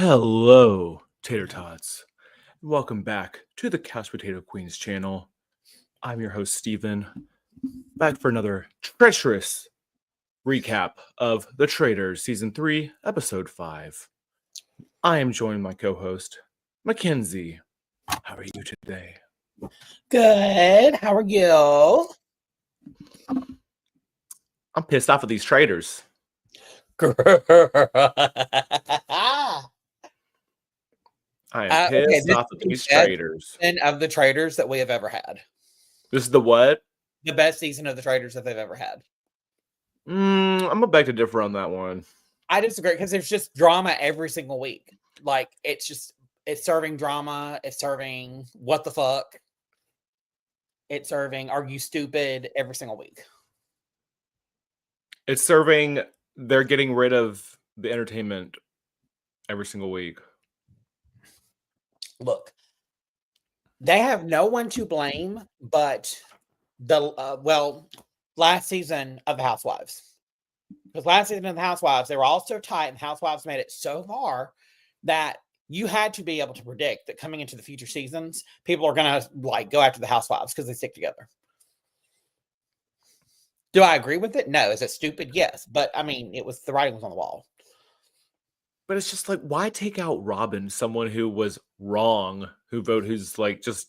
Hello, Tater Tots. Welcome back to the Couch Potato Queens channel. I'm your host, Steven, back for another treacherous recap of The Traitors Season 3, Episode 5. I am joined by my co-host, Mackenzie. How are you today? Good. How are you? I'm pissed off at these traitors. I am pissed off at these traitors. And of the traitors that we have ever had. This is the what? The best season of the traitors that they've ever had. I'm gonna beg to differ on that one. I disagree because there's just drama every single week. Like it's serving drama. It's serving what the fuck. It's serving are you stupid every single week. It's serving. They're getting rid of the entertainment every single week. Look, they have no one to blame but the last season of the Housewives. Because last season of the Housewives, they were all so tight, and the Housewives made it so far that you had to be able to predict that coming into the future seasons, people are gonna go after the Housewives because they stick together. Do I agree with it? No. Is it stupid? Yes. But I mean, the writing was on the wall. But it's just like, why take out Robin, someone who was wrong, who's like just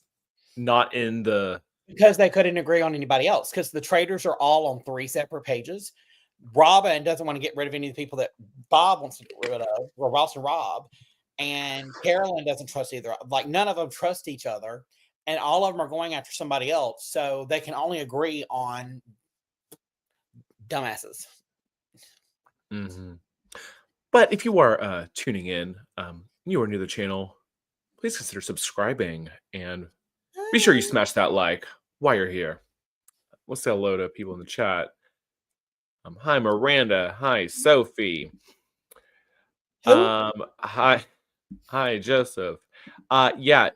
not in the... Because they couldn't agree on anybody else. Because the traitors are all on 3 separate pages. Robin doesn't want to get rid of any of the people that Bob wants to get rid of, or Ross and Rob. And Carolyn doesn't trust either. Like, none of them trust each other. And all of them are going after somebody else. So they can only agree on dumbasses. Mm-hmm. But if you are tuning in, you are new to the channel, please consider subscribing and be sure you smash that like while you're here. Let's say hello to people in the chat. Hi, Miranda. Hi, Sophie. Hi, Joseph. Yeah,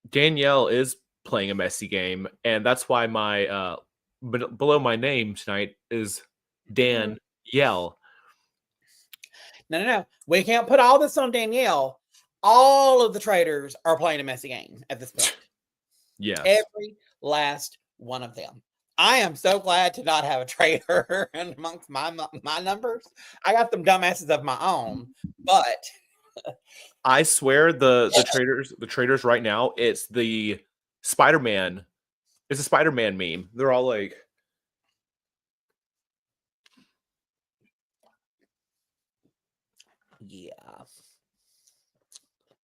Danielle is playing a messy game, and that's why my below my name tonight is Danielle. No. We can't put all this on Danielle. All of the traitors are playing a messy game at this point. Yes. Every last one of them. I am so glad to not have a traitor amongst my numbers. I got them dumbasses of my own, but I swear the traitors right now, it's the Spider-Man. It's a Spider-Man meme. They're all like...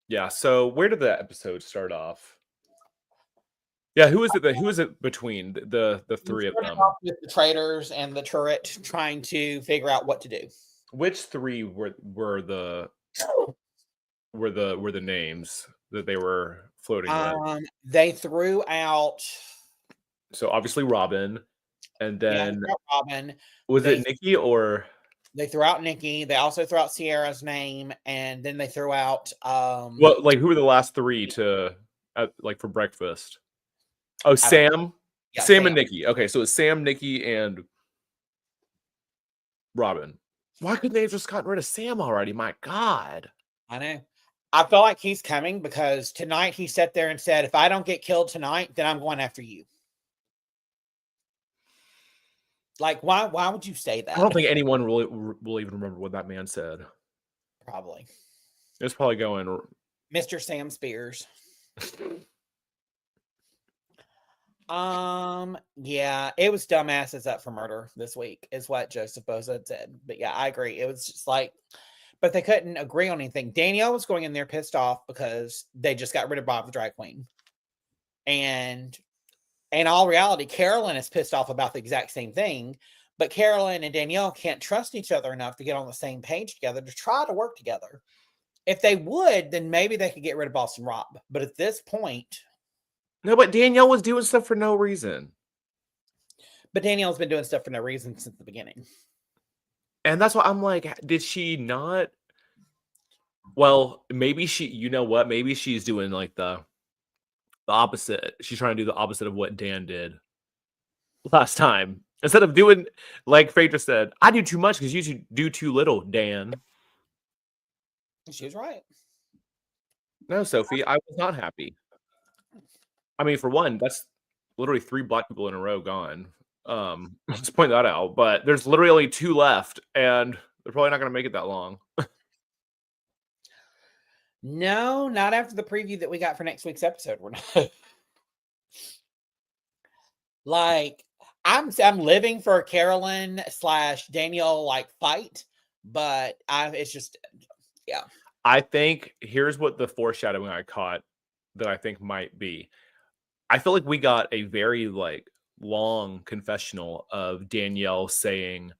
Yeah, so where did the episode start off? Yeah, who is it between the three of them? With the traitors and the turret trying to figure out what to do. Which 3 were the names that they were floating with? They threw out... So obviously Robin, and then Robin. Was it Nikki or... They threw out Nikki. They also threw out Sierra's name, and then they threw out... Well, like, who were the last 3 to, like, for breakfast? Oh, Sam? Yeah, Sam and Nikki. Okay, so it's Sam, Nikki, and Robin. Why couldn't they have just gotten rid of Sam already? My God. I know. I feel like he's coming because tonight he sat there and said, if I don't get killed tonight, then I'm going after you. Like, why would you say that? I don't think anyone really will even remember what that man said. Probably. It was probably going... Mr. Sam Spears. Yeah, it was dumbasses up for murder this week, is what Joseph Boza had said. But yeah, I agree. It was just like... But they couldn't agree on anything. Danielle was going in there pissed off because they just got rid of Bob the drag queen. And... in all reality, Carolyn is pissed off about the exact same thing, but Carolyn and Danielle can't trust each other enough to get on the same page together to try to work together. If they would, then maybe they could get rid of Boston Rob. But at this point... No, but Danielle was doing stuff for no reason. But Danielle's been doing stuff for no reason since the beginning. And that's why I'm like, did she not... Well, maybe she... You know what? Maybe she's doing like the opposite. She's trying to do the opposite of what Dan did last time. Instead of doing, like Phaedra said, I do too much because you do too little, Dan. She was right. No, Sophie, I was not happy. I mean, for one, that's literally 3 black people in a row gone. Let's point that out, but there's literally only 2 left, and they're probably not gonna make it that long. No, not after the preview that we got for next week's episode. We're not. Like, I'm living for a Carolyn / Danielle like fight, but it's just, yeah. I think here's what the foreshadowing I caught that I think might be. I feel like we got a very like long confessional of Danielle saying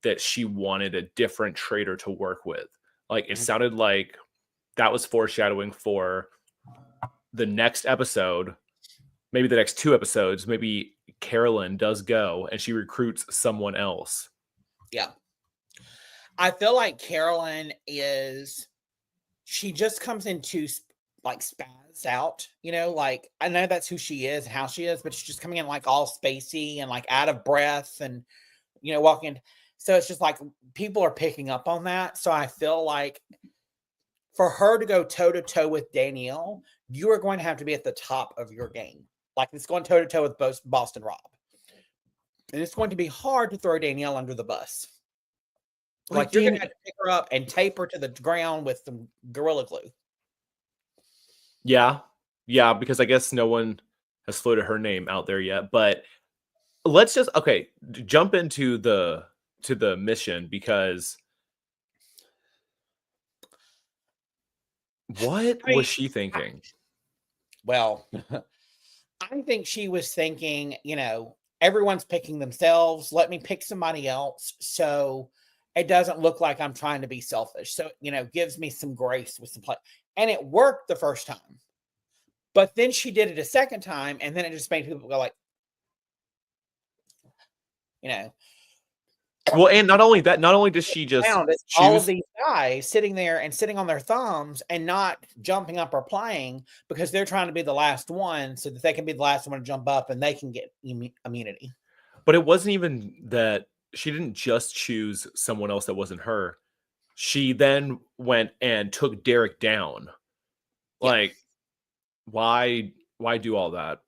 that she wanted a different traitor to work with. Like it sounded like that was foreshadowing for the next episode, maybe the next 2 episodes. Maybe Carolyn does go and she recruits someone else. Yeah. I feel like Carolyn she just comes into like spaz out, like I know that's who she is, how she is, but she's just coming in like all spacey and like out of breath and, walking. So it's just like people are picking up on that. So I feel like for her to go toe to toe with Danielle, you are going to have to be at the top of your game. Like it's going toe to toe with Boston Rob. And it's going to be hard to throw Danielle under the bus. Like you're going to have to pick her up and tape her to the ground with some Gorilla Glue. Yeah. Yeah, because I guess no one has floated her name out there yet. But let's just jump into the mission, because what was she thinking? Well, I think she was thinking, everyone's picking themselves. Let me pick somebody else. So it doesn't look like I'm trying to be selfish. So, gives me some grace with some play. And it worked the first time. But then she did it a second time. And then it just made people go like, Well, and not only does she just all of these guys sitting there and sitting on their thumbs and not jumping up or playing because they're trying to be the last one so that they can be the last one to jump up and they can get immunity. But it wasn't even that she didn't just choose someone else that wasn't her. She then went and took Derek down. Yeah. Like, why do all that?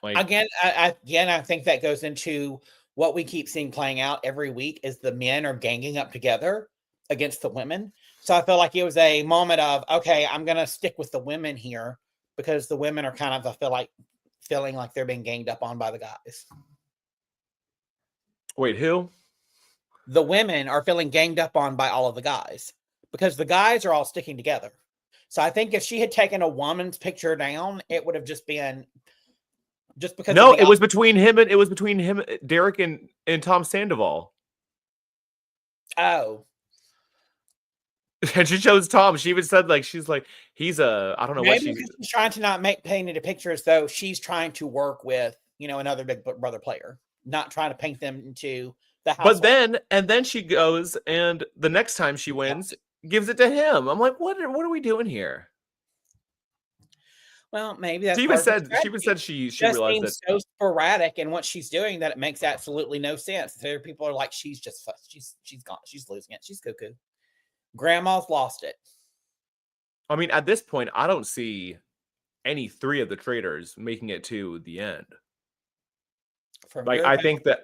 Like, again, I think that goes into what we keep seeing playing out every week is the men are ganging up together against the women. So I feel like it was a moment of, okay, I'm going to stick with the women here because the women are kind of, I feel like, feeling like they're being ganged up on by the guys. Wait, who? The women are feeling ganged up on by all of the guys because the guys are all sticking together. So I think if she had taken a woman's picture down, it would have just been just because. No, it was between him, Derek and Tom Sandoval. Oh. And she chose Tom. She even said she's like, he's I don't know what she's trying to not painted a picture as though she's trying to work with, another Big Brother player, not trying to paint them into the house. But then she goes and the next time she wins, gives it to him. I'm like, what are we doing here? Well, maybe that's she even said she realized that so sporadic in what she's doing that it makes absolutely no sense. There people are like, she's gone, she's losing it, she's cuckoo. Grandma's lost it. I mean, at this point, I don't see any 3 of the traitors making it to the end. I think the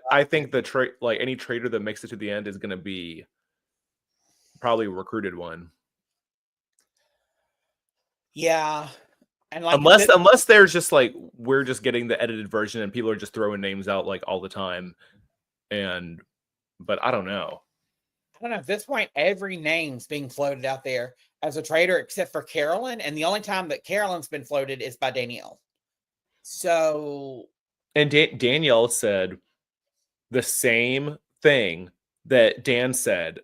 any traitor that makes it to the end is going to be probably a recruited one. Yeah. And unless there's just we're just getting the edited version and people are just throwing names out all the time. But I don't know. At this point, every name's being floated out there as a traitor except for Carolyn. And the only time that Carolyn's been floated is by Danielle. So. And Danielle said the same thing that Dan said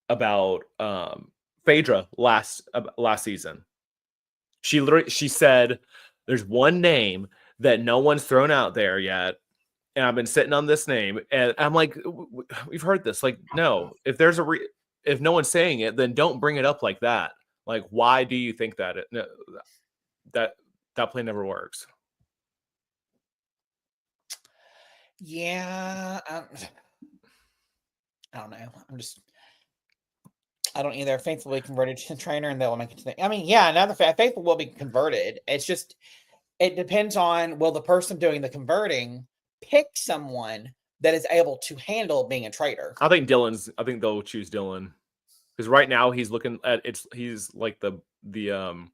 about Phaedra last season. She said there's one name that no one's thrown out there yet, and I've been sitting on this name, and I'm like, we've heard this. No, if there's if no one's saying it, then don't bring it up like that. Why do you think that that plan never works? Yeah, I don't know. I don't either. Faithful will be converted to trainer, and they'll make it to the. I mean, yeah, another Faithful will be converted. It's just it depends on will the person doing the converting pick someone that is able to handle being a traitor. I think they'll choose Dylan because right now he's looking at he's like the kind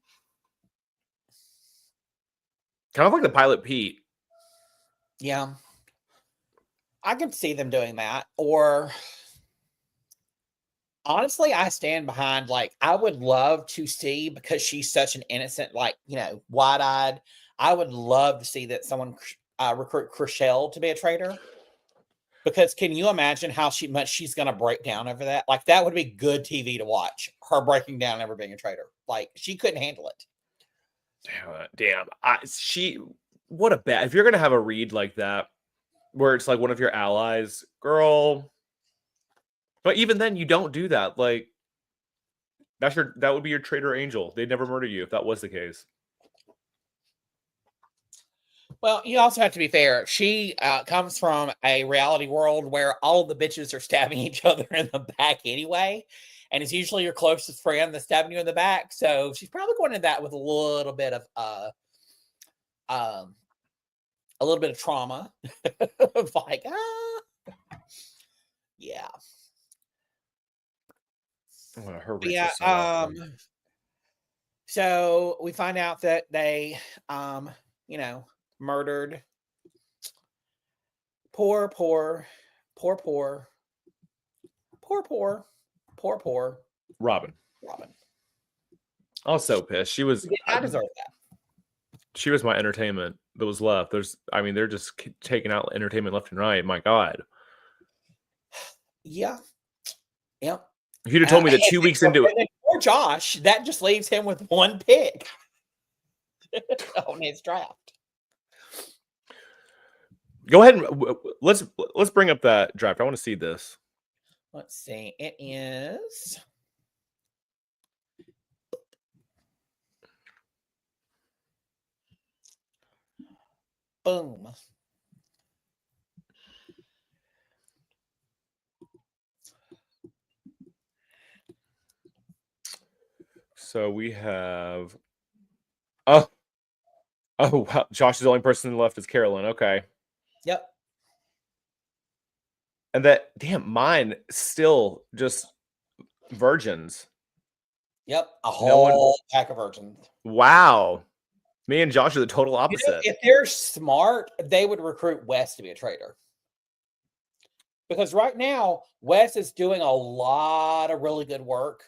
of like the pilot Pete. Yeah, I can see them doing that. Or honestly, I stand behind. Like, I would love to see, because she's such an innocent, like, wide-eyed. I would love to see that someone recruit Chriselle to be a traitor. Because can you imagine how much she's going to break down over that? Like, that would be good TV to watch. Her breaking down ever being a traitor. Like, she couldn't handle it. Damn. What a bad. If you're gonna have a read like that, where it's like one of your allies, girl. But even then, you don't do that. Like, that would be your traitor angel. They'd never murder you if that was the case. Well, you also have to be fair. She comes from a reality world where all of the bitches are stabbing each other in the back anyway. And it's usually your closest friend that's stabbing you in the back. So she's probably going into that with a little bit of trauma. Like, yeah. Her Yeah. So we find out that they, murdered poor Robin. I was so pissed. She was. I deserve that. She was my entertainment that was left. They're just taking out entertainment left and right. My God. Yeah. Yep. If you'd have told me that 2 weeks into it. Poor Josh, that just leaves him with one pick on his draft. Go ahead and let's bring up that draft. I want to see this. Let's see. It is. Boom. So we have. Oh wow! Josh is the only person left is Carolyn. Okay. Yep. And mine still just virgins. Yep. A whole pack of virgins. Wow. Me and Josh are the total opposite. If they're smart, they would recruit Wes to be a traitor. Because right now, Wes is doing a lot of really good work.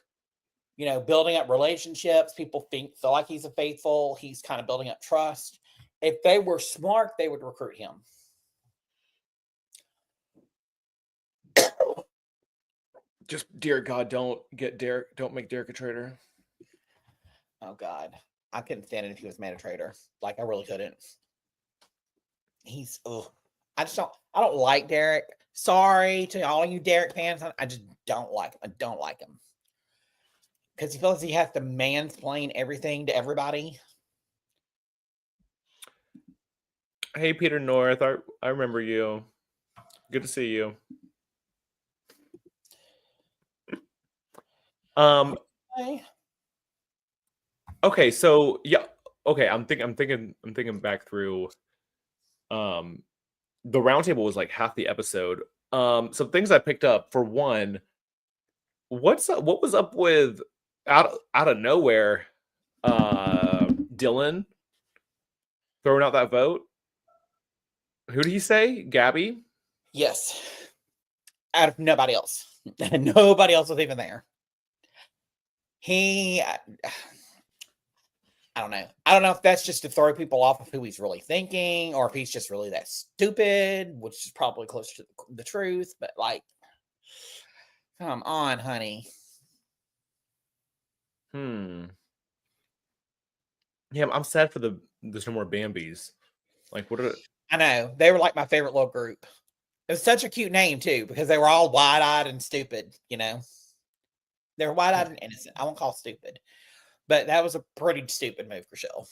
Building up relationships. People feel like he's a faithful. He's kind of building up trust. If they were smart, they would recruit him. Just, dear God, don't make Derek a traitor. Oh God, I couldn't stand it if he was made a traitor. Like, I really couldn't. I don't like Derek. Sorry to all you Derek fans. I just don't like him. I don't like him. Because he feels he has to mansplain everything to everybody. Hey, Peter North. I remember you. Good to see you. Okay, so yeah. Okay, I'm thinking back through. The roundtable was like half the episode. Some things I picked up. For one, what was up with out of nowhere, Dylan throwing out that vote? Who did he say? Gabby? Yes. Out of nobody else. Nobody else was even there. I don't know. I don't know if that's just to throw people off of who he's really thinking, or if he's just really that stupid, which is probably closer to the truth. But like, come on, honey. Yeah, I'm sad for there's no more Bambis. Like, what are... I know. They were like my favorite little group. It was such a cute name too, because they were all wide-eyed and stupid, They were wide-eyed and innocent. I won't call it stupid. But that was a pretty stupid move for Shell.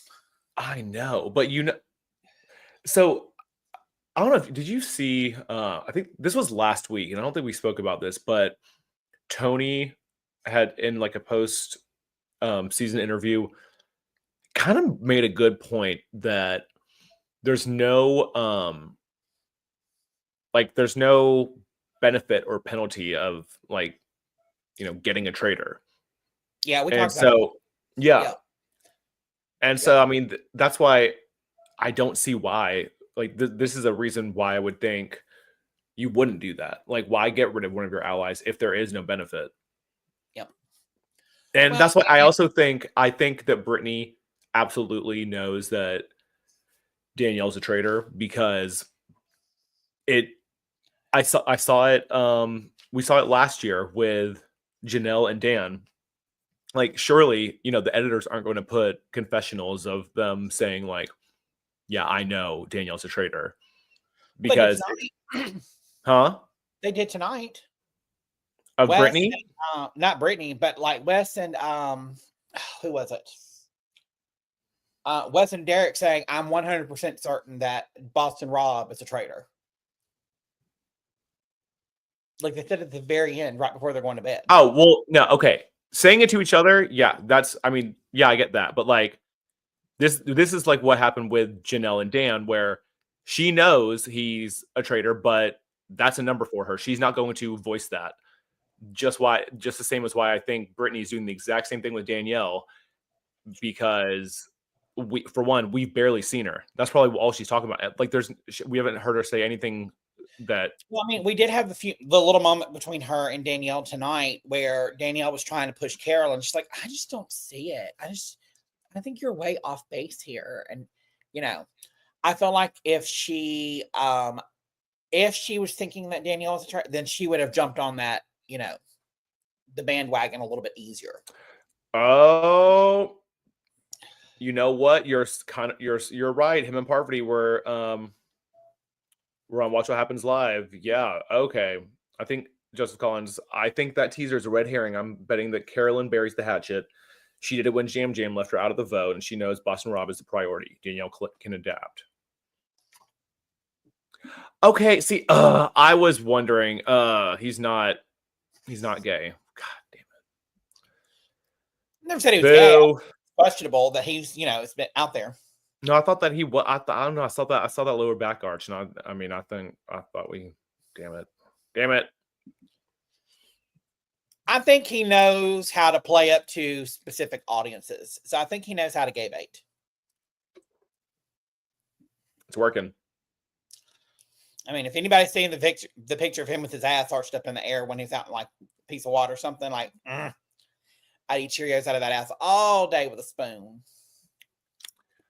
I know, but so I don't know did you see I think this was last week, and I don't think we spoke about this, but Tony had in like a post season interview kind of made a good point that there's no there's no benefit or penalty of like, getting a traitor. Yeah, we And talked about it. so, yeah. Yeah. And so, I mean, that's why I don't see why, like, this is a reason why I would think you wouldn't do that. Like, why get rid of one of your allies if there is no benefit? Yep. And Well, that's why I think that Brittany absolutely knows that Danielle's a traitor because I saw it, we saw it last year with Janelle and Dan. Like, surely, the editors aren't going to put confessionals of them saying like, yeah, I know Danielle's a traitor. Because, huh? They did tonight. Of Wes Brittany? And, not Brittany, but like Wes and who was it? Wes and Derek saying, I'm 100% certain that Boston Rob is a traitor. Like they said at the very end, right before they're going to bed. Oh, well, no, okay. Saying it to each other, yeah, I get that. But like this is like what happened with Janelle and Dan, where she knows he's a traitor, but that's a number for her. She's not going to voice that. Just the same as why I think Brittany's doing the exact same thing with Danielle, because we've barely seen her. That's probably all she's talking about. Like we haven't heard her say anything that. Well, I mean, we did have the little moment between her and Danielle tonight where Danielle was trying to push Carol and she's like, I just don't see it. I think you're way off base here. And, I feel like if she was thinking that Danielle was a traitor, then she would have jumped on that, the bandwagon a little bit easier. Oh, you know what? You're right. Him and Parvati were on Watch What Happens Live. Yeah. Okay. I think Joseph Collins. I think that teaser is a red herring. I'm betting that Carolyn buries the hatchet. She did it when Jam Jam left her out of the vote, and she knows Boston Rob is the priority. Danielle can adapt. Okay. See, I was wondering. He's not gay. God damn it. Never said he was gay. Questionable that he's, it's been out there. No, I thought that he was. I don't know. I saw that lower back arch, and I thought we. Damn it. I think he knows how to play up to specific audiences, so I think he knows how to gay bait. It's working. I mean, if anybody's seen the picture of him with his ass arched up in the air when he's out in like a piece of water or something, like I'd eat Cheerios out of that ass all day with a spoon.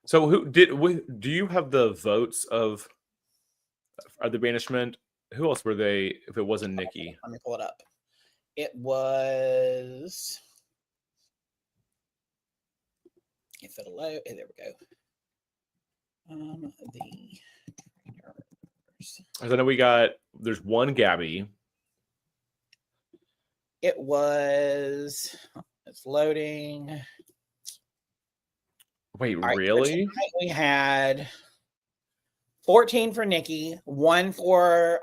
So do you have the votes of the banishment? Who else were they if it wasn't Nikki? Let me pull it up. It was if it'll load. There we go. I know there's one Gabby. It's loading. Wait, really? We had 14 for Nikki, 1 for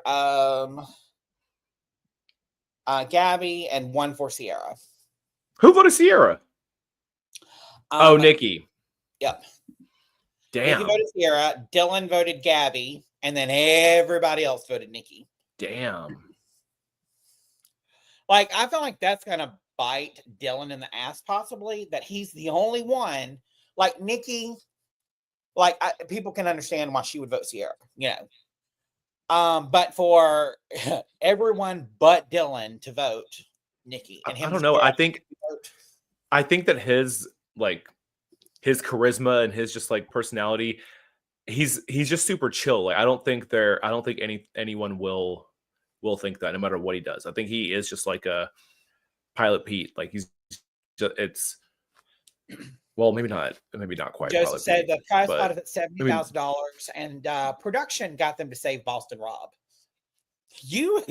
Gabby, and 1 for Sierra. Who voted Sierra? Nikki. Yep. Damn. Nikki voted Sierra, Dylan voted Gabby, and then everybody else voted Nikki. Damn. Like, I feel like that's going to bite Dylan in the ass, possibly, that he's the only one. Like, Nikki, people can understand why she would vote Sierra, But for everyone but Dylan to vote Nikki. And I don't know. I think that his charisma and his just like personality, he's just super chill. Like I don't think anyone will think that no matter what he does. I think he is just like a Pilot Pete. Like it's well, maybe not quite. Joseph said the prize pot is at $70,000, and production got them to save Boston Rob. You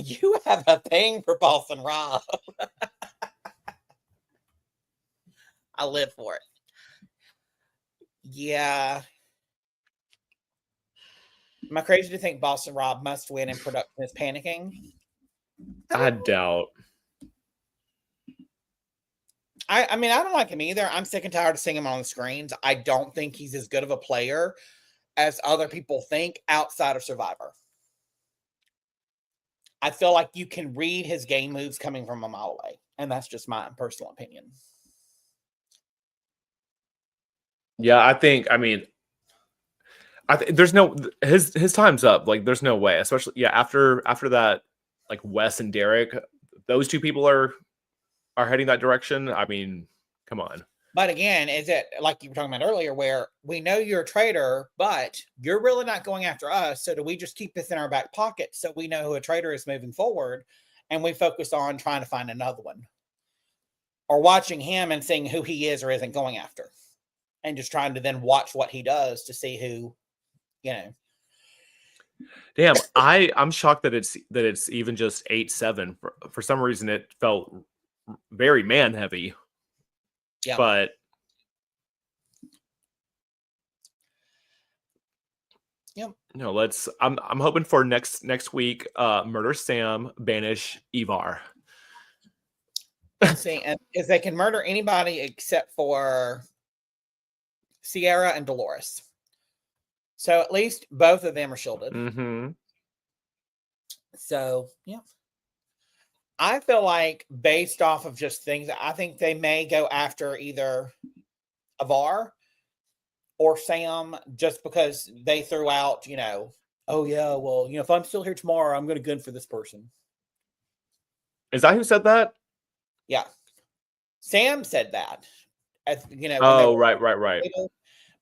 have a thing for Boston Rob. I live for it. Yeah. Am I crazy to think Boston Rob must win and production is panicking? I doubt. I mean, I don't like him either. I'm sick and tired of seeing him on the screens. I don't think he's as good of a player as other people think outside of Survivor. I feel like you can read his game moves coming from a mile away. And that's just my personal opinion. Yeah, I think there's no his time's up. Like there's no way, especially after that, like Wes and Derek, those two people are heading that direction. I mean, come on. But again, is it like you were talking about earlier, where we know you're a traitor, but you're really not going after us? So do we just keep this in our back pocket so we know who a traitor is moving forward, and we focus on trying to find another one, or watching him and seeing who he is or isn't going after, and just trying to then watch what he does to see who, Damn, I'm shocked that it's even just 8-7. For some reason, it felt very man heavy. Yeah, but yep. No, I'm hoping for next week. Murder Sam, banish Ivar. See, and if they can murder anybody except for Sierra and Dolores. So at least both of them are shielded. Mm-hmm. So, yeah. I feel like based off of just things, I think they may go after either Ivar or Sam just because they threw out, oh, yeah, well, if I'm still here tomorrow, I'm going to gun for this person. Is that who said that? Yeah. Sam said that. Oh, right.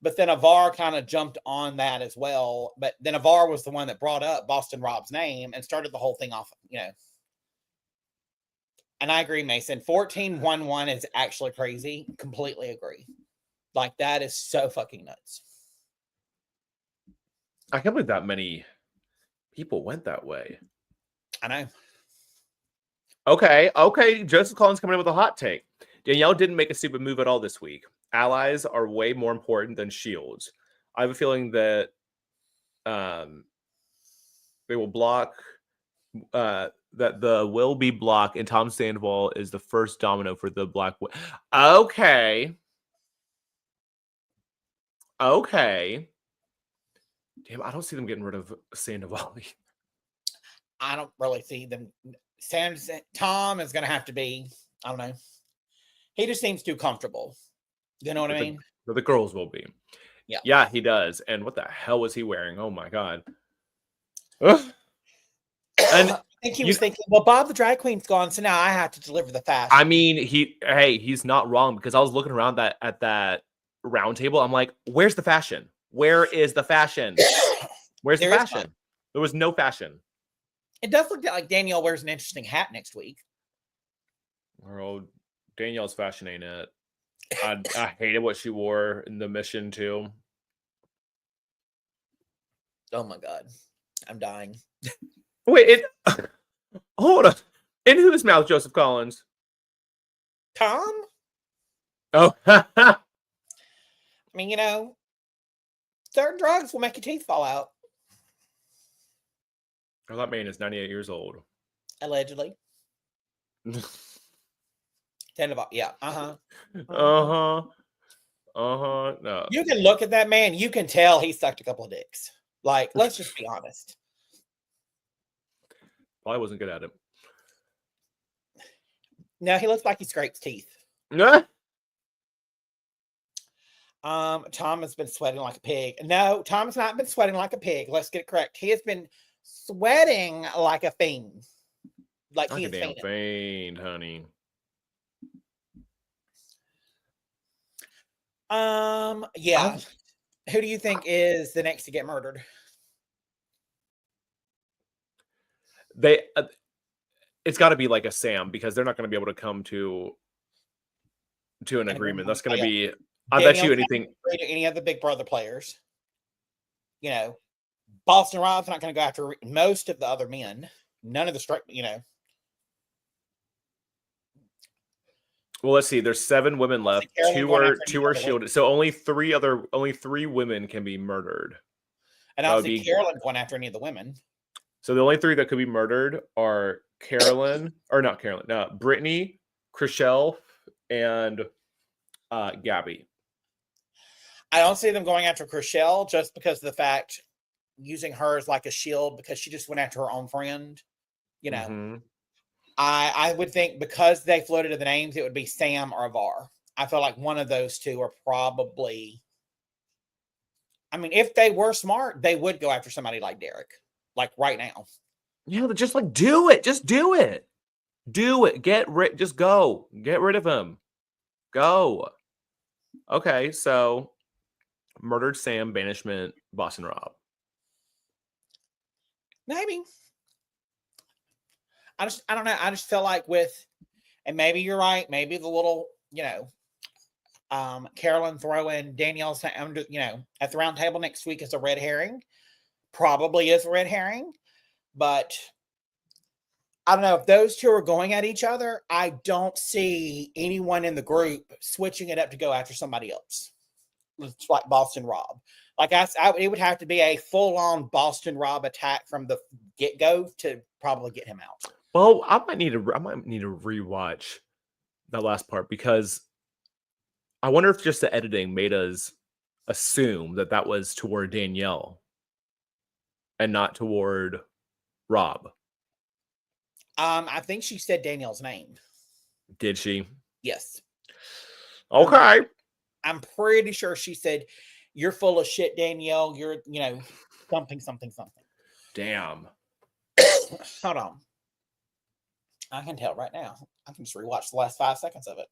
But then Ivar kind of jumped on that as well. But then Ivar was the one that brought up Boston Rob's name and started the whole thing off, And I agree, Mason. 14-1-1 is actually crazy. Completely agree. Like, that is so fucking nuts. I can't believe that many people went that way. I know. Okay. Joseph Collins coming in with a hot take. Danielle didn't make a stupid move at all this week. Allies are way more important than shields. I have a feeling that they will block, that the will be block, and Tom Sandoval is the first domino for the black. Okay. Damn, I don't see them getting rid of Sandoval. I don't really see them. Tom is going to have to be, I don't know. He just seems too comfortable. You know what I mean? The girls will be. Yeah. Yeah, he does. And what the hell was he wearing? Oh, my God. Ugh. And I think he was thinking, well, Bob the drag queen's gone, so now I have to deliver the fashion. I mean, he's not wrong, because I was looking around at that round table. I'm like, where's the fashion? Where is the fashion? Where's the fashion? There was no fashion. It does look like Danielle wears an interesting hat next week. Girl, Danielle's fashion ain't it. I hated what she wore in the mission too. Oh my God. I'm dying. Wait, hold on. Into his mouth, Joseph Collins. Tom? Oh. I mean, certain drugs will make your teeth fall out. Oh, that man is 98 years old. Allegedly. 10 of yeah. No. You can look at that man. You can tell he sucked a couple of dicks. Like, let's just be honest. Probably wasn't good at it. No, he looks like he scrapes teeth. Tom has been sweating like a pig. No, Tom has not been sweating like a pig. Let's get it correct. He has been sweating like a fiend. Like he is damn fiend, honey. Yeah. Who do you think is the next to get murdered? It's got to be like a Sam, because they're not going to be able to come to an agreement. That's going to be. I bet you anything. Any of the Big Brother players, Boston Rob's not going to go after most of the other men. None of the straight, Well, let's see. There's 7 women left. Two are shielded. So only 3 women can be murdered. And I don't see Carolyn going after any of the women. So the only 3 that could be murdered are Brittany, Chriselle, and Gabby. I don't see them going after Chriselle just because of the fact using her as like a shield because she just went after her own friend. You know, Mm-hmm. I would think because they floated to the names, it would be Sam or Var. I feel like one of those two are probably. I mean, if they were smart, they would go after somebody like Derek, like right now. Yeah, just like do it. Just do it. Do it. Just go. Get rid of him. Go. Okay, so murdered Sam, banishment, Boston Rob. Maybe. I don't know. I just feel like and maybe you're right. Maybe the little, Carolyn throwing Danielle's under, at the round table next week is a red herring. Probably is a red herring, but I don't know if those two are going at each other. I don't see anyone in the group switching it up to go after somebody else. It's like Boston Rob. Like it would have to be a full-on Boston Rob attack from the get-go to probably get him out. Well, I might need to rewatch that last part because I wonder if just the editing made us assume that was toward Danielle and not toward Rob. I think she said Danielle's name. Did she? Yes. Okay. I'm pretty sure she said, "You're full of shit, Danielle. You're, something. Damn. Hold on. I can tell right now. I can just rewatch the last 5 seconds of it.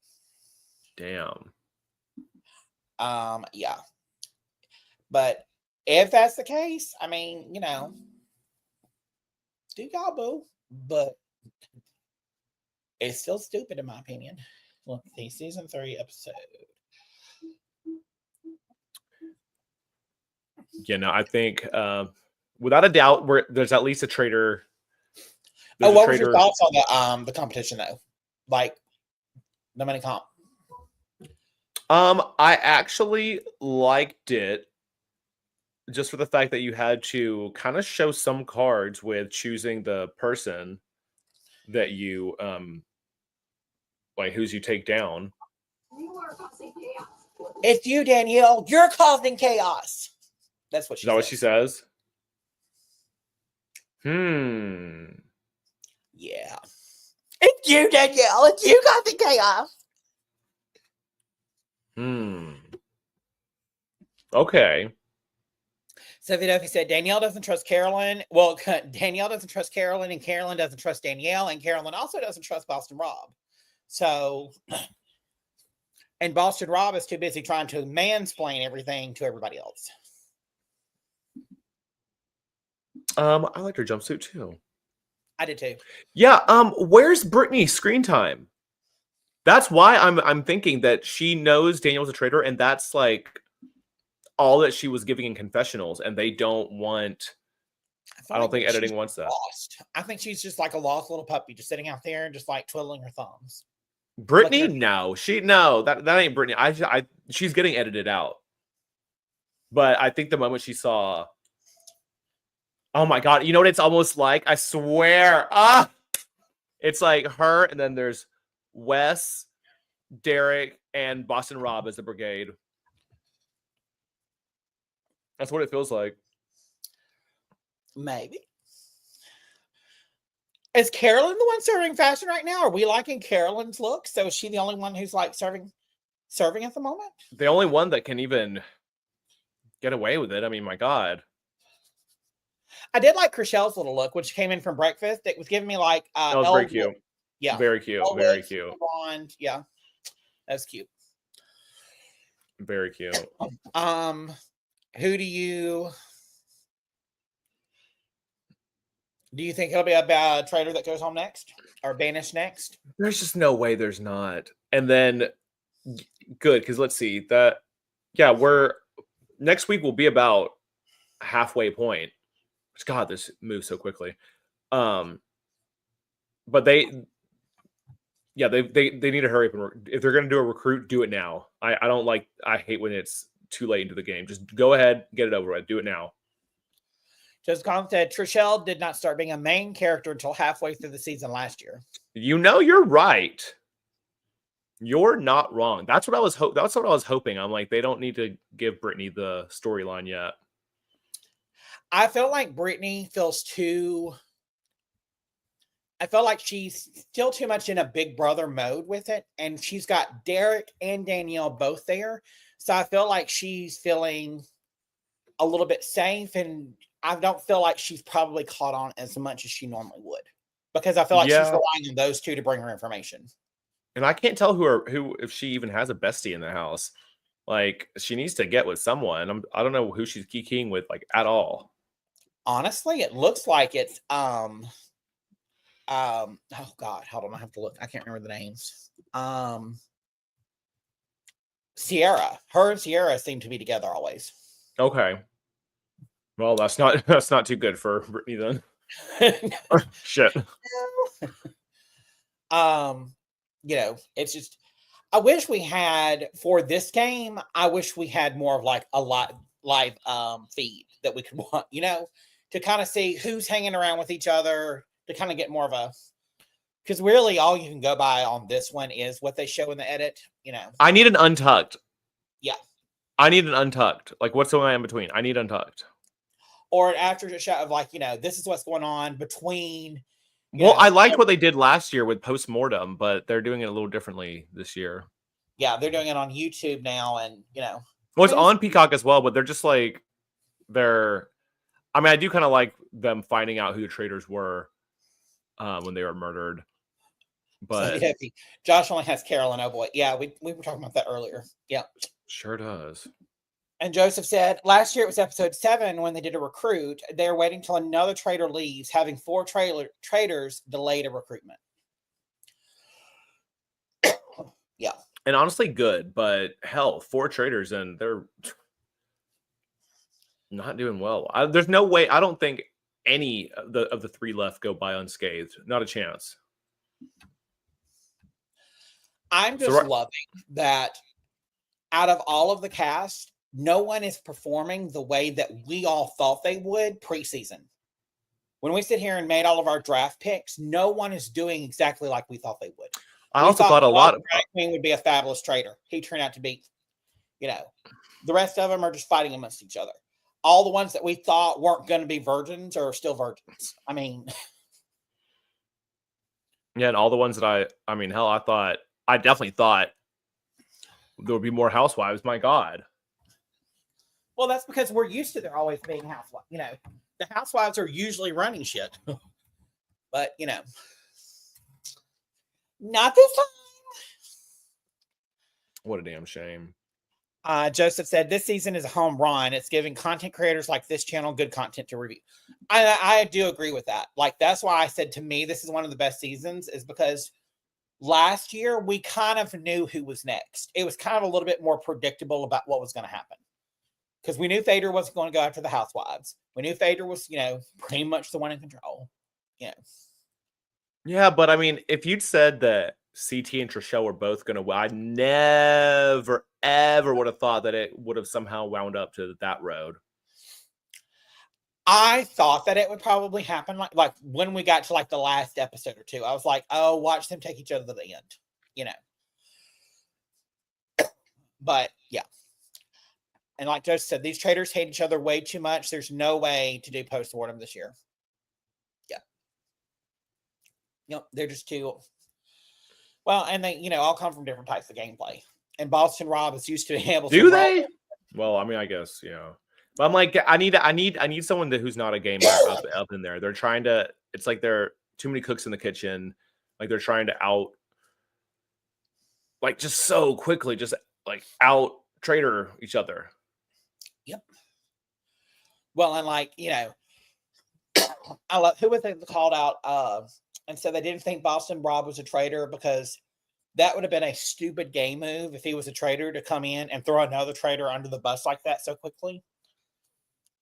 Damn. Yeah. But if that's the case, I mean, do y'all boo. But it's still stupid in my opinion. Look, the season 3 episode. I think without a doubt, there's at least a traitor. What was your thoughts on the competition though? Like the mini comp? I actually liked it just for the fact that you had to kind of show some cards with choosing the person that you like who's you take down. You are causing chaos. It's you, Danielle. You're causing chaos. That's what she says. Is that what she says? Yeah. It's you, Danielle. It's you causing chaos. Okay. So if he said Danielle doesn't trust Carolyn. Well, Danielle doesn't trust Carolyn, and Carolyn doesn't trust Danielle, and Carolyn also doesn't trust Boston Rob. So, and Boston Rob is too busy trying to mansplain everything to everybody else. I liked her jumpsuit too. I did too. Yeah. Where's Brittany's screen time? That's why I'm thinking that she knows Daniel's a traitor, and that's like all that she was giving in confessionals, and they don't want. I don't think editing wants that. Lost. I think she's just like a lost little puppy, just sitting out there and just like twiddling her thumbs. Brittany, that ain't Brittany. She's getting edited out. But I think the moment she saw, oh my god, you know what it's almost like? I swear, it's like her, and then there's Wes, Derek, and Boston Rob as the brigade. That's what it feels like. Maybe. Is Carolyn the one serving fashion right now? Are we liking Carolyn's look? So is she the only one who's like serving at the moment? The only one that can even get away with it. I mean, my god. I did like Chriselle's little look, which came in from breakfast. It was giving me like that was very cute. Yeah. Very cute. Very cute. Blonde. Yeah. That's cute. Very cute. Who do you think it'll be about a traitor that goes home next or banished next? There's just no way there's not. And then good, because let's see we're next week will be about halfway point. God, this moves so quickly. But they need to hurry up and if they're going to do a recruit, do it now. I hate when it's too late into the game. Just go ahead, get it over with. Do it now. Just Colin said Trishelle did not start being a main character until halfway through the season last year. You're right. You're not wrong. That's what I was hoping. I'm like, they don't need to give Brittany the storyline yet. I feel like Brittany feels too. I feel like she's still too much in a big brother mode with it. And she's got Derek and Danielle both there. So I feel like she's feeling a little bit safe. And I don't feel like she's probably caught on as much as she normally would. Because I feel like she's relying on those two to bring her information. And I can't tell who if she even has a bestie in the house. Like, she needs to get with someone. I don't know who she's kikiing with, like, at all. Honestly, it looks like it's oh God, hold on, I have to look. I can't remember the names. Sierra. Her and Sierra seem to be together always. Okay. Well, that's not too good for Brittany then. Shit. You know, it's just I wish we had for this game, I wish we had more of like a live feed that we could want, you know, to kind of see who's hanging around with each other, to kind of get more of a, because really all you can go by on this one is what they show in the edit, you know. I need an untucked. Yeah. I need an untucked. Like, what's going on in between? I need untucked. Or an after shot of like, you know, this is what's going on between. Well, I liked what they did last year with postmortem, but they're doing it a little differently this year. Yeah, they're doing it on YouTube now, and you know. Well, it's on Peacock as well, but they're just like I mean, I do kind of like them finding out who the traitors were when they were murdered. But so, yeah, Josh only has Carolyn. Oh boy, yeah, we were talking about that earlier. Yeah, sure does. And Joseph said last year it was episode 7 when they did a recruit. They're waiting till another traitor leaves, having 4 traitors delayed a recruitment. Yeah, and honestly, good. But hell, 4 traitors and they're not doing well. There's no way. I don't think any of the 3 left go by unscathed. Not a chance. I'm just loving that out of all of the cast, no one is performing the way that we all thought they would preseason. When we sit here and made all of our draft picks, no one is doing exactly like we thought they would. I also thought a lot of Queen would be a fabulous traitor. He turned out to be, you know, the rest of them are just fighting amongst each other. All the ones that we thought weren't going to be virgins are still virgins. I mean, yeah, and all the ones that I mean, hell, I definitely thought there would be more housewives. My God. Well, that's because we're used to there always being housewives. You know, the housewives are usually running shit. But, you know, not this time. What a damn shame. Joseph said, this season is a home run. It's giving content creators like this channel good content to review. I do agree with that. Like, that's why I said to me, this is one of the best seasons, is because last year we kind of knew who was next. It was kind of a little bit more predictable about what was going to happen. Because we knew Fader wasn't going to go after the housewives. We knew Fader was, you know, pretty much the one in control. Yeah. Yeah, but I mean, if you'd said that CT and Trishelle were both going to win, I never, ever would have thought that it would have somehow wound up to that road. I thought that it would probably happen like when we got to like the last episode or two. I was like, oh, watch them take each other to the end, you know. But yeah. And like Joseph said, these traitors hate each other way too much. There's no way to do post-mortem this year. Yeah. Yep, they're just too well, and they, you know, all come from different types of gameplay. And Boston Rob is used to being able to. Do they? Well, I mean, I guess, yeah. But I'm like, I need someone who's not a gamer up in there. They're trying to. It's like they're too many cooks in the kitchen. Like they're trying to like just so quickly, just like out traitor each other. Yep. Well, and like, you know, I love who was they called out, and so they didn't think Boston Rob was a traitor because that would have been a stupid game move if he was a traitor to come in and throw another traitor under the bus like that so quickly.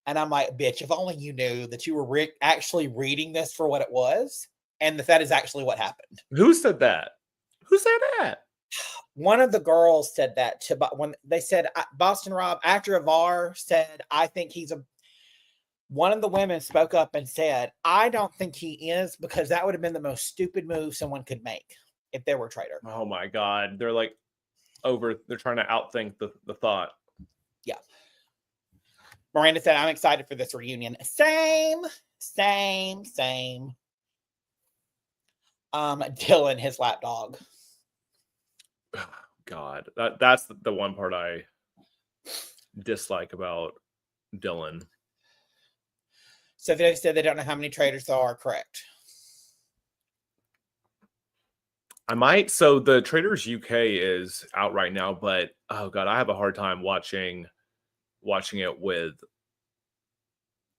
And I'm like, bitch, if only you knew that you were actually reading this for what it was, and that is actually what happened. Who said that? Who said that? One of the girls said that when they said Boston Rob, after Avar said, I think he's one of the women spoke up and said, I don't think he is, because that would have been the most stupid move someone could make if they were Traitor. Oh my God. They're like they're trying to outthink the thought. Yeah. Miranda said, I'm excited for this reunion. Same. Dylan, his lapdog. God, that's the one part I dislike about Dylan. So they said they don't know how many traitors there are. Correct. I might. So the Traitors UK is out right now, but oh God, I have a hard time watching it with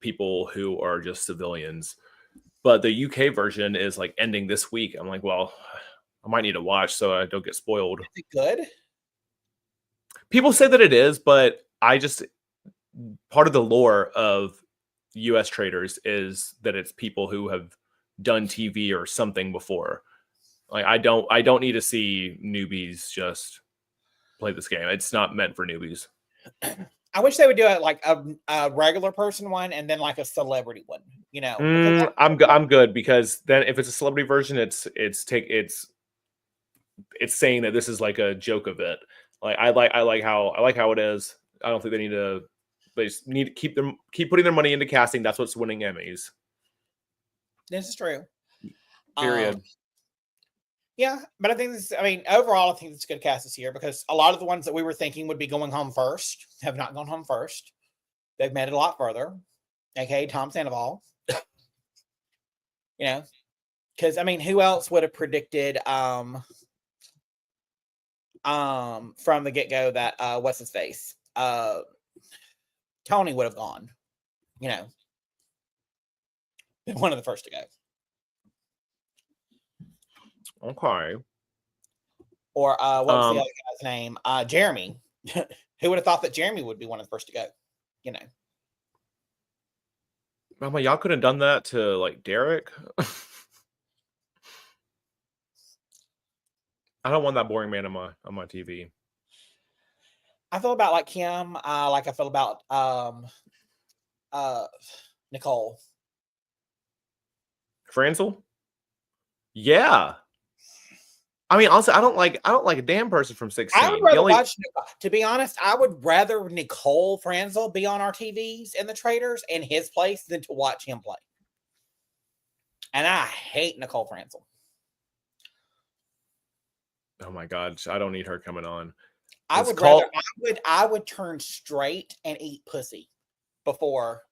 people who are just civilians. But the UK version is like ending this week. I'm like, well, I might need to watch so I don't get spoiled. Is it good? People say that it is, but part of the lore of US Traitors is that it's people who have done TV or something before. Like I don't need to see newbies just play this game. It's not meant for newbies. I wish they would do it like a regular person one and then like a celebrity one, you know. I'm good because then if it's a celebrity version, it's saying that this is like a joke of it. Like I like how it is. I don't think they just need to keep putting their money into casting. That's what's winning Emmys. This is true. Period. Yeah, but I think overall, I think it's a good cast this year because a lot of the ones that we were thinking would be going home first have not gone home first. They've made it a lot further. Okay, Tom Sandoval. You know, because who else would have predicted from the get-go that what's his face? Tony would have gone, you know. Been one of the first to go. Okay. Or what was the other guy's name? Jeremy. Who would have thought that Jeremy would be one of the first to go? You know. Mama, y'all could have done that to like Derek. I don't want that boring man on my TV. I feel about like him, like I feel about Nicole. Franzel? Yeah. Also, I don't like a damn person from 16. I would rather watch. To be honest, I would rather Nicole Franzel be on our TVs in the Traitors in his place than to watch him play. And I hate Nicole Franzel. Oh my God, I don't need her coming on. I would turn straight and eat pussy before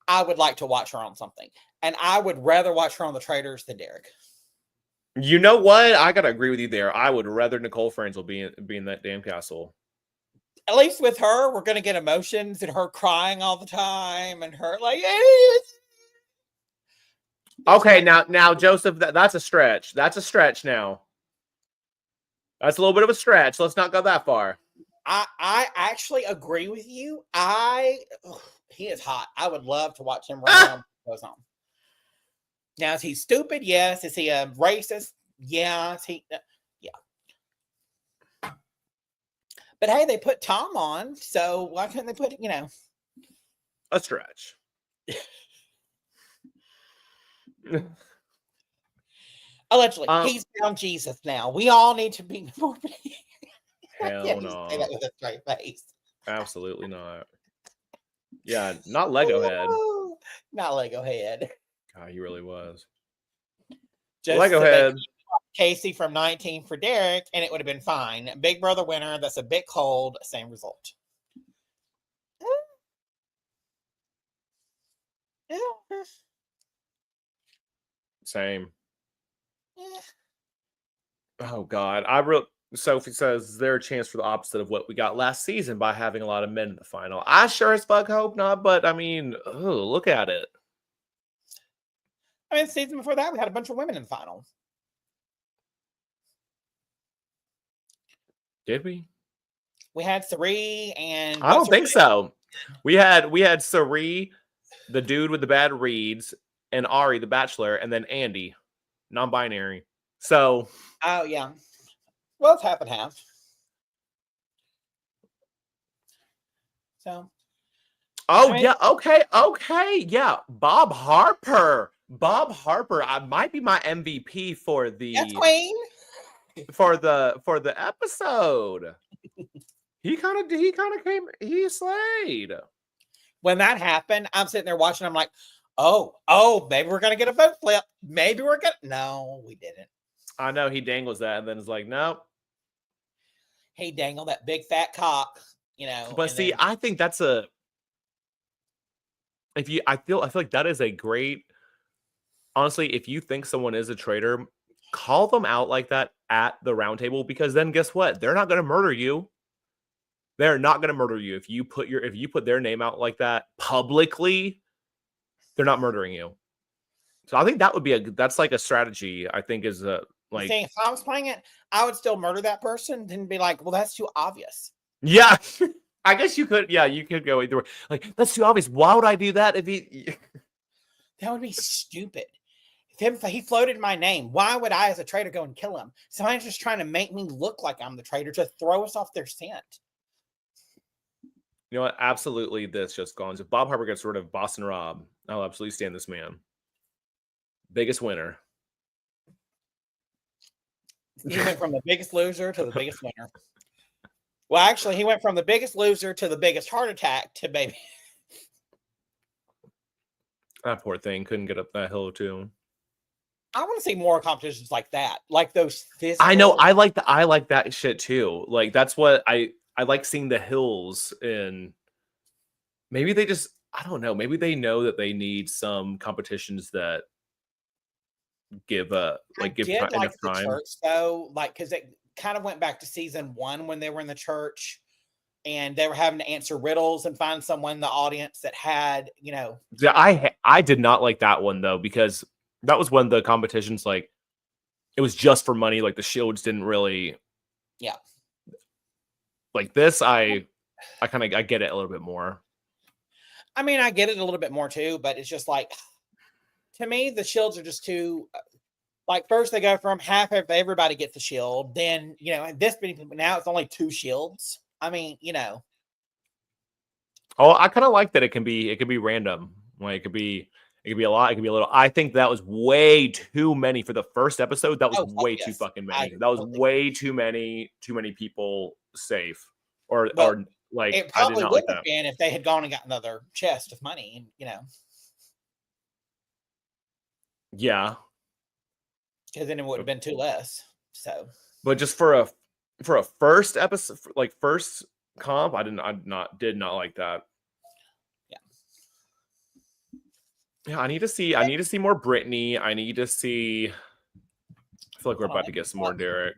I would like to watch her on something. And I would rather watch her on the Traitors than Derek. You know what? I gotta agree with you there. I would rather Nicole Franzel be in that damn castle. At least with her, we're gonna get emotions and her crying all the time and her like. Okay, now Joseph, that's a stretch. That's a stretch now. That's a little bit of a stretch. Let's not go that far. I actually agree with you. He is hot. I would love to watch him run around goes on. Now, is he stupid? Yes. Is he a racist? Yeah. Is he? Yeah. But hey, they put Tom on, so why couldn't they put, a stretch? Allegedly, he's found Jesus now. We all need to be more. Hell no. Say that with a straight face. Absolutely not. Yeah, not Lego head. Not Lego head. God, he really was. Just Lego head. Casey from 19 for Derek, and it would have been fine. Big Brother winner. That's a bit cold. Same result. Same. Oh God, Sophie says, is there a chance for the opposite of what we got last season by having a lot of men in the final? I sure as fuck hope not, but look at it. The season before that, we had a bunch of women in the final. Did we? We had Sari and I don't think so. We had Sari, the dude with the bad reads, and Ari, the bachelor, and then Andy, non-binary. So. Oh yeah. Well, it's half and half. So. Oh yeah. Okay. Yeah. Bob Harper might be my MVP for the. That's Queen. for the episode. He slayed. When that happened, I'm sitting there watching. I'm like, oh, maybe we're gonna get a vote flip. Maybe we're gonna. No, we didn't. I know he dangles that, and then it's like, nope. He dangled that big fat cock, But see, I think that's I feel like that is a great. Honestly, if you think someone is a traitor, call them out like that at the round table, because then guess what? They're not going to murder you. They're not going to murder you if you put their name out like that publicly. They're not murdering you. So I think that would be that's like a strategy. I think is like. If I was playing it, I would still murder that person and be like, well, that's too obvious. Yeah, I guess you could. Yeah, you could go either way. Like, that's too obvious. Why would I do that if he? That would be stupid. If he floated my name, why would I, as a traitor, go and kill him? Somebody's just trying to make me look like I'm the traitor to throw us off their scent. You know what? Absolutely, this just gone. If Bob Harper gets rid of Boston Rob, I'll absolutely stand this man. Biggest winner. He went from the biggest loser to the biggest winner. Well, actually, he went from the biggest loser to the biggest heart attack to baby. That poor thing couldn't get up that hill too. I want to see more competitions like that, like those physical. I know. I like that shit too. Like, that's what I like seeing the hills, and maybe they just, I don't know. Maybe they know that they need some competitions that give enough time. Church, though, like, because it kind of went back to season 1 when they were in the church and they were having to answer riddles and find someone in the audience that had, Yeah, I did not like that one though, because that was when the competitions, like, it was just for money. Like, the shields didn't really. Yeah. Like this, I get it a little bit more. I mean, I get it a little bit more too, but it's just like, to me, the shields are just too. Like, first they go from half of everybody gets the shield, then this now it's only 2 shields. I mean, Oh, I kind of like that it can be random. Like, it could be a lot, it could be a little. I think that was way too many for the first episode. That was way too fucking many. That was way too many people safe. Or like, it probably would have been if they had gone and got another chest of money, Yeah. Because then it would have been 2 less. So, but just for a first episode, like first comp, I did not like that. Yeah, I need to see more Brittany. I need to see. I feel like we're about to get some more Derek.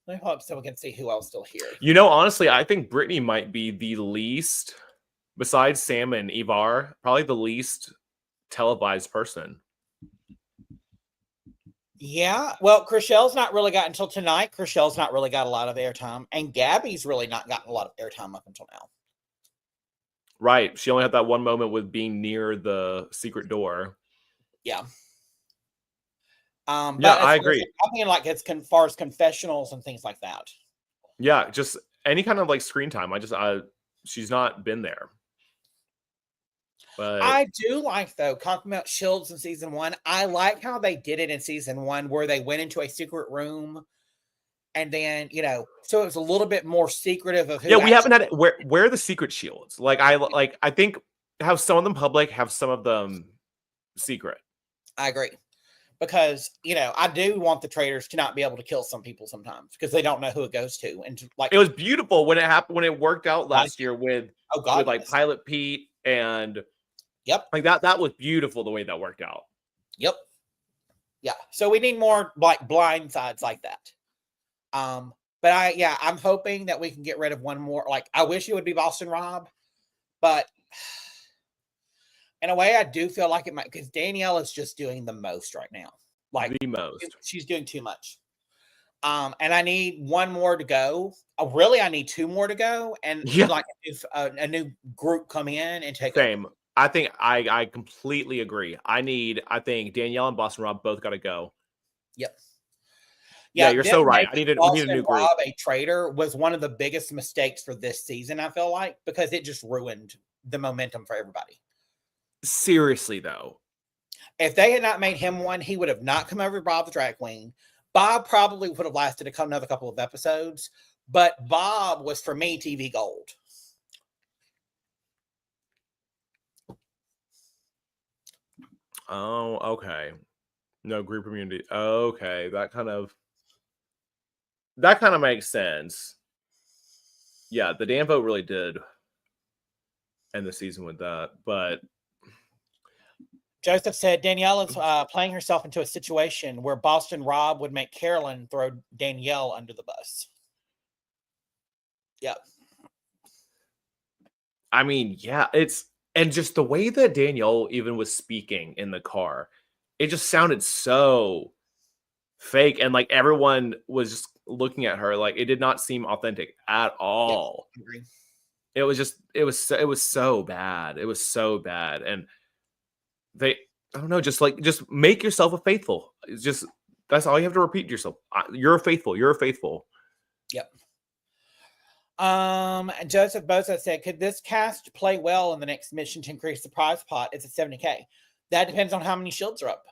Let me hope so we can see who else still here. Honestly, I think Brittany might be the least, besides Sam and Ivar, probably the least televised person. Yeah, well, Chriselle's not really got until tonight. Chriselle's not really got a lot of airtime, and Gabby's really not gotten a lot of airtime up until now. Right. She only had that one moment with being near the secret door. Yeah. Yeah, I agree. I mean, like, it's far as confessionals and things like that. Yeah, just any kind of like screen time. She's not been there. But I do like, though, talking about shields in season 1. I like how they did it in season 1, where they went into a secret room. And then, so it was a little bit more secretive of who. Yeah, we haven't had it. Where are the secret shields? Like, I think have some of them public, have some of them secret. I agree. Because, I do want the traitors to not be able to kill some people sometimes because they don't know who it goes to. And it was beautiful when it happened, when it worked out last year with like Pilot Pete and yep. Like that was beautiful the way that worked out. Yep. Yeah. So we need more like blind sides like that. But I'm hoping that we can get rid of one more. Like, I wish it would be Boston Rob, but in a way I do feel like it might, because Danielle is just doing the most right now. Like, the most. She's doing too much. And I need one more to go. Really, I need 2 more to go, and like a new group come in and take Same. Over. I think I completely agree. I think Danielle and Boston Rob both got to go. Yep. Yeah, you're so right. We need a new group. Rob, a traitor, was one of the biggest mistakes for this season, I feel like, because it just ruined the momentum for everybody. Seriously, though. If they had not made him one, he would have not come over to Bob the Drag Queen. Bob probably would have lasted another couple of episodes, but Bob was, for me, TV gold. Oh, okay. No, group immunity. Okay, that kind of makes sense. Yeah, the damn vote really did end the season with that, but Joseph said Danielle is playing herself into a situation where Boston Rob would make Carolyn throw Danielle under the bus. Yep. I mean, yeah, and just the way that Danielle even was speaking in the car, it just sounded so fake, and like everyone was just looking at her like it did not seem authentic at all. Yep, I agree. It was so bad. It was so bad, and I don't know, just make yourself a faithful. It's just that's all you have to repeat to yourself. You're a faithful. You're a faithful. Yep. Joseph Boza said, could this cast play well in the next mission to increase the prize pot? It's at 70K. That depends on how many shields are up.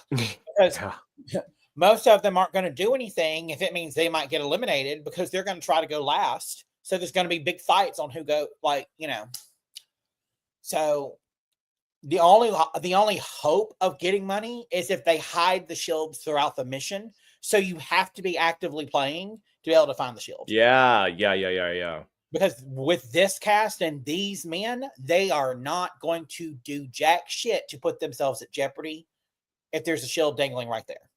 Because most of them aren't going to do anything if it means they might get eliminated, because they're going to try to go last. So there's going to be big fights on who go, So the only hope of getting money is if they hide the shields throughout the mission. So you have to be actively playing to be able to find the shield. Yeah. Because with this cast and these men, they are not going to do jack shit to put themselves at jeopardy if there's a shield dangling right there.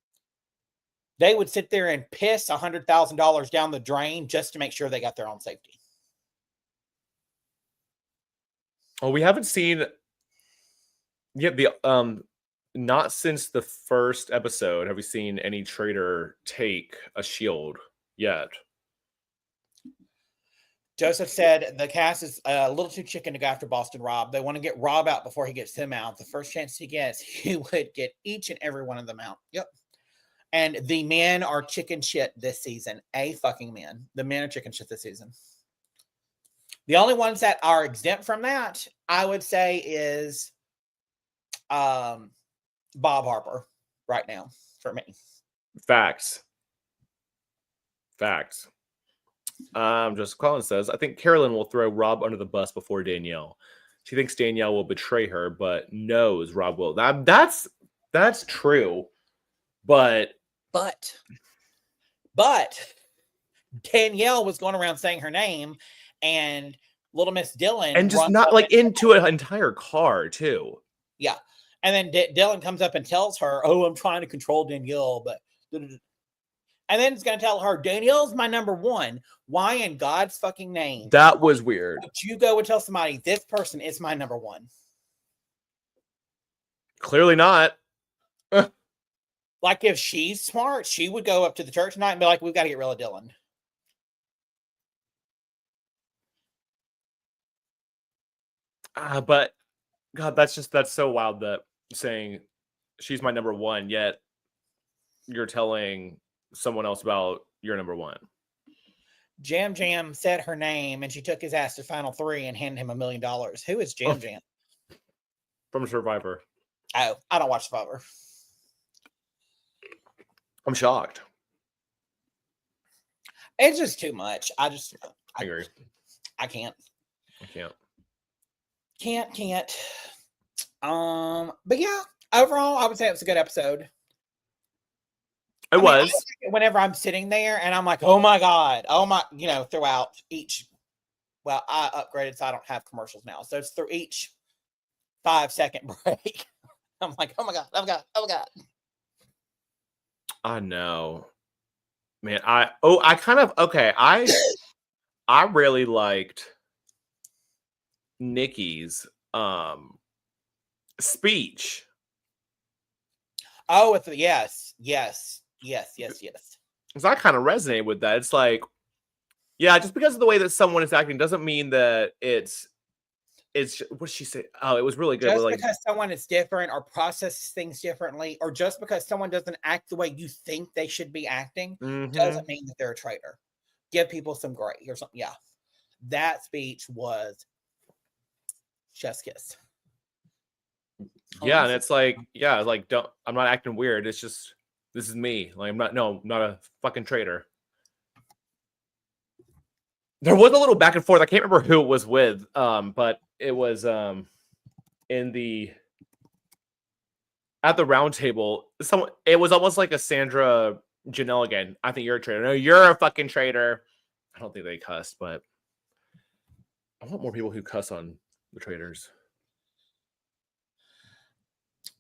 They would sit there and piss $100,000 down the drain just to make sure they got their own safety. Well, we haven't seen not since the first episode have we seen any traitor take a shield yet. Joseph said the cast is a little too chicken to go after Boston Rob. They want to get Rob out before he gets them out. The first chance he gets, he would get each and every one of them out. Yep. And the men are chicken shit this season. Fucking men. The men are chicken shit this season. The only ones that are exempt from that, I would say, is Bob Harper right now for me. Facts. Joseph Collins says, I think Carolyn will throw Rob under the bus before Danielle. She thinks Danielle will betray her, but knows Rob will. That's true. But Danielle was going around saying her name, and Little Miss Dylan, and just not like into an entire car too. Yeah. And then Dylan comes up and tells her, oh, I'm trying to control Danielle, but and then it's going to tell her, Danielle's my number one. Why in God's fucking name? That was weird. Would you go and tell somebody, this person is my number one? Clearly not. Like, if she's smart, she would go up to the church tonight and be like, we've got to get rid of Dylan. But God, that's so wild that saying she's my number one, yet you're telling someone else about your number one. Jam Jam said her name and she took his ass to Final 3 and handed him $1 million. Who is Jam Jam? From Survivor. Oh, I don't watch Survivor. I'm shocked. It's just too much. I agree. I can't. Can't. But yeah, overall, I would say it was a good episode. It was. Whenever I'm sitting there and I'm like, oh my God, throughout each, well, I upgraded so I don't have commercials now. So it's through each 5-second break. I'm like, oh my God. I know. Man, I really liked Nikki's speech. Oh, yes. Because I kind of resonate with that. It's like, yeah, just because of the way that someone is acting doesn't mean that it's what did she say? Oh, it was really good. Just because someone is different or processes things differently, or just because someone doesn't act the way you think they should be acting, doesn't mean that they're a traitor. Give people some grace or something. Yeah. That speech was chef's kiss. Yeah, and it's like, I'm not acting weird. It's just This is me. Like, I'm not a fucking traitor. There was a little back and forth. I can't remember who it was with, but it was in the at the round table. It was almost like a Sandra Janelle again. I think you're a traitor. No, you're a fucking traitor. I don't think they cussed, but I want more people who cuss on the traitors.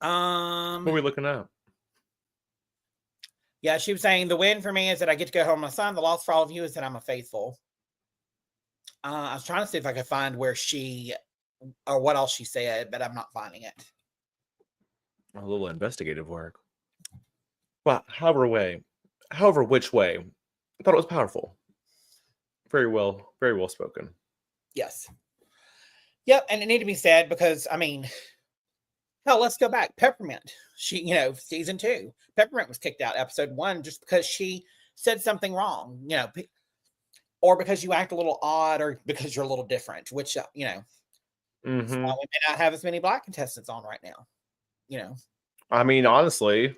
What are we looking at? Yeah, she was saying the win for me is that I get to go home with my son. The loss for all of you is that I'm a faithful. I was trying to see if I could find where she or what else she said, but I'm not finding it. A little investigative work. Well, however which way, I thought it was powerful. Very well spoken. Yes. Yep, and it needed to be said because I mean, hell, let's go back. Peppermint. She, season 2. Peppermint was kicked out episode 1 just because she said something wrong, or because you act a little odd, or because you're a little different, which Mm-hmm. we may not have as many black contestants on right now. I mean, honestly,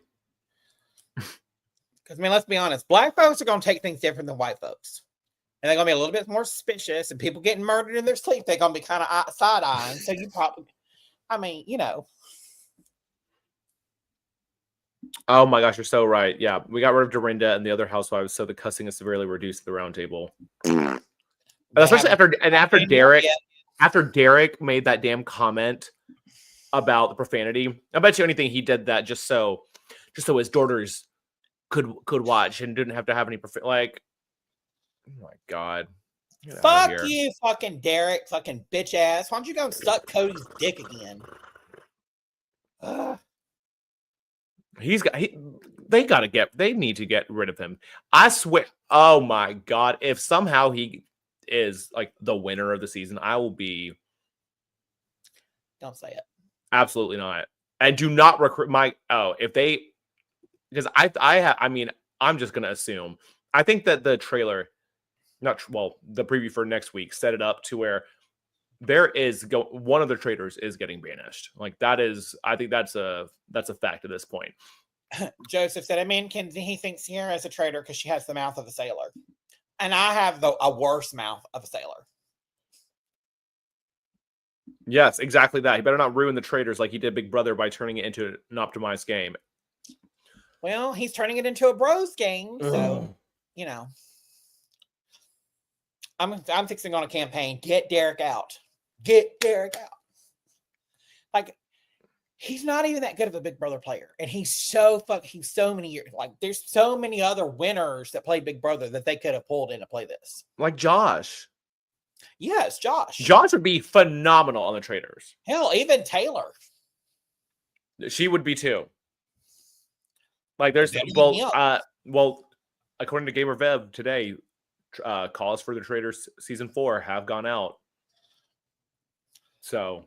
because let's be honest, black folks are going to take things different than white folks, and they're going to be a little bit more suspicious. And people getting murdered in their sleep, they're going to be kind of side eyeing. So you probably, Oh my gosh, you're so right. Yeah, we got rid of Dorinda and the other housewives, so the cussing is severely reduced at the round table. Especially after Derek made that damn comment about the profanity. I bet you anything he did that just so his daughters could watch and didn't have to have any like. Oh my god! Fuck you, fucking Derek, fucking bitch ass. Why don't you go and suck Cody's dick again? They need to get rid of him. I swear. Oh my god! If somehow he is like the winner of the season, I will be. Don't say it. Absolutely not. And do not recruit if they, because I'm just gonna assume. I think that the trailer, the preview for next week set it up to where there is one of the traitors is getting banished. Like that is, I think that's a fact at this point. Joseph said, he thinks Sierra is a traitor because she has the mouth of a sailor. And I have a worse mouth of a sailor. Yes, exactly that. He better not ruin the traitors like he did Big Brother by turning it into an optimized game. Well, he's turning it into a bros game. So, I'm fixing on a campaign. Get Derek out. Get Derek out. Like, he's not even that good of a Big Brother player. And he's so many years. Like, there's so many other winners that played Big Brother that they could have pulled in to play this. Like Josh. Yes, Josh. Josh would be phenomenal on the Traitors. Hell, even Taylor. She would be too. Like, there's according to Gamer Vev today, calls for the Traitors season 4 have gone out. So,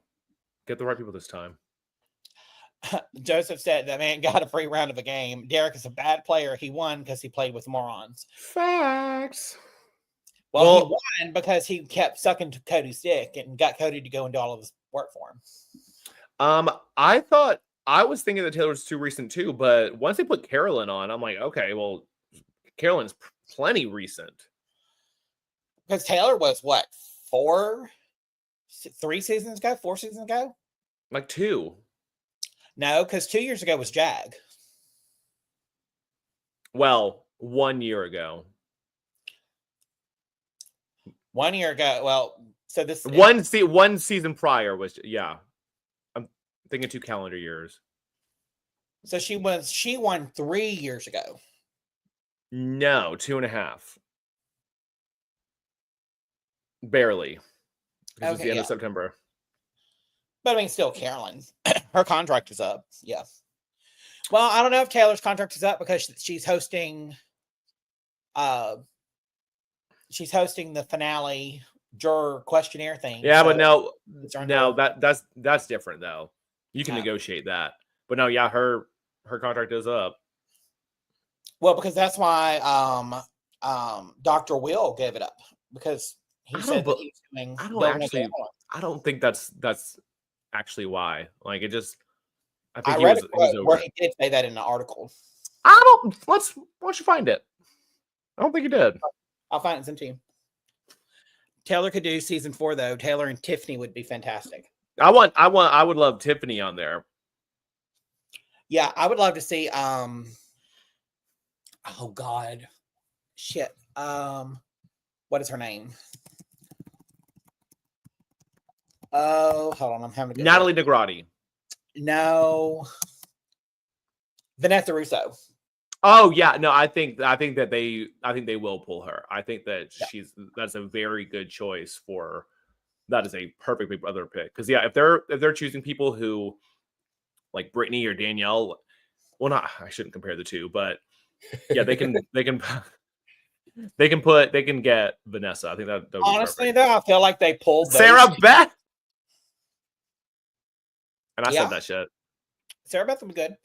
get the right people this time. Joseph said that man got a free round of a game. Derek is a bad player. He won because he played with morons. Facts. Well, he won because he kept sucking to Cody's dick and got Cody to go and do all of his work for him. I was thinking that Taylor was too recent too, but once they put Carolyn on, I'm like, okay, well, Carolyn's plenty recent. Because Taylor was what, 4 seasons ago? Like 2. No, because 2 years ago was Jag. Well, 1 year ago. 1 year ago. Well, so this one season prior was I'm thinking 2 calendar years. So she won 3 years ago. No, 2.5. Barely. Because it's the end of September. But I mean, still, Carolyn, her contract is up. Yeah. Well, I don't know if Taylor's contract is up because she's hosting. She's hosting the finale juror questionnaire thing. Yeah, so but no, that's different though. You can negotiate that. But no, yeah, her contract is up. Well, because that's why Dr. Will gave it up because he said that he was doing. I don't think that's actually why. Like it just. I read it where he did say that in the article. Why don't you find it? I don't think you did. I'll find it some team. Taylor could do season 4 though. Taylor and Tiffany would be fantastic. I would love Tiffany on there. Yeah, I would love to see. Oh God, shit. What is her name? Oh, hold on. I'm having a Natalie Negrotti. No, Vanessa Russo. Oh yeah, no, I think that they will pull her. I think that that's a very good choice for. That is a perfect Big Brother pick because if they're choosing people who like Brittany or Danielle, well, not I shouldn't compare the two, but yeah, they can get Vanessa. I think that would Honestly, be though, I feel like they pulled Sarah Beth. And I said that shit. Sarah Beth would be good.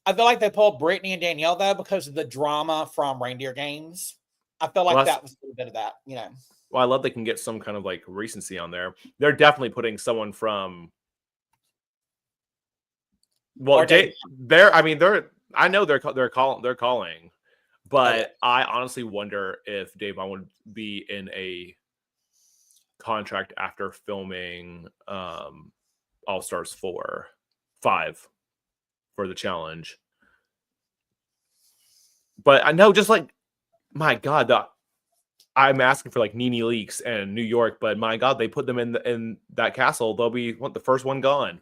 I feel like they pulled Brittany and Danielle though because of the drama from Reindeer Games. I feel like that was a little bit of that, you know. Well, I love they can get some kind of like recency on there. They're definitely putting someone from. Well, I know they're calling, but I honestly wonder if Dave Vaughn would be in a contract after filming All Stars 5 for the challenge. But I know, just like, my God, I'm asking for like Nene Leakes and New York, but my God, they put them in that castle. They'll be the first one gone.